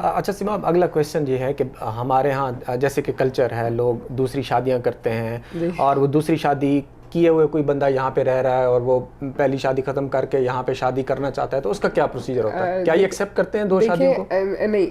अच्छा सीमा, अब अगला क्वेश्चन ये है कि हमारे यहाँ जैसे कि कल्चर है, लोग दूसरी शादियाँ करते हैं और वो दूसरी शादी किए हुए कोई बंदा यहाँ पे रह रहा है और वो पहली शादी ख़त्म करके यहाँ पे शादी करना चाहता है, तो उसका क्या प्रोसीजर होता है? क्या ये एक्सेप्ट करते हैं दो शादियों को? नहीं,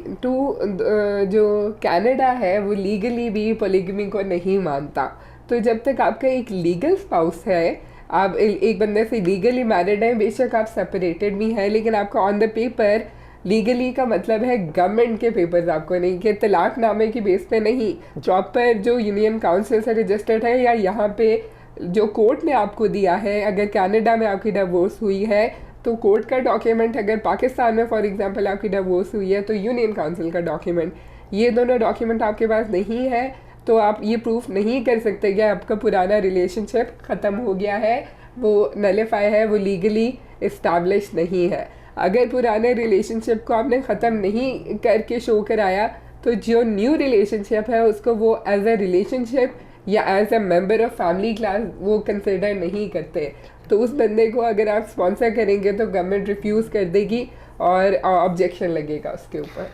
जो कनाडा है वो लीगली भी पोलिगमी को नहीं मानता। तो जब तक आपका एक लीगल स्पाउस है, आप एक बंदे से लीगली मैरिड है, बेशक आप सेपरेटेड भी हैं, लेकिन आपका ऑन द पेपर लीगली का मतलब है गवर्नमेंट के पेपर्स आपको नहीं, कि तलाकनामे की बेस पे नहीं, प्रॉपर जो यूनियन काउंसिल से रजिस्टर्ड है या यहाँ पे जो कोर्ट ने आपको दिया है। अगर कनाडा में आपकी डिवोर्स हुई है तो कोर्ट का डॉक्यूमेंट, अगर पाकिस्तान में फॉर एग्जांपल आपकी डिवोर्स हुई है तो यूनियन काउंसिल का डॉक्यूमेंट, ये दोनों डॉक्यूमेंट आपके पास नहीं है तो आप ये प्रूफ नहीं कर सकते कि आपका पुराना रिलेशनशिप ख़त्म हो गया है, वो नलिफाई है, वो लीगली इस्टेब्लिश नहीं है। अगर पुराने रिलेशनशिप को आपने ख़त्म नहीं करके शो कराया तो जो न्यू रिलेशनशिप है उसको वो एज अ रिलेशनशिप या as a member of family class वो कंसिडर नहीं करते। तो उस बंदे को अगर आप स्पॉन्सर करेंगे तो गवर्नमेंट रिफ्यूज़ कर देगी और ऑब्जेक्शन लगेगा उसके ऊपर।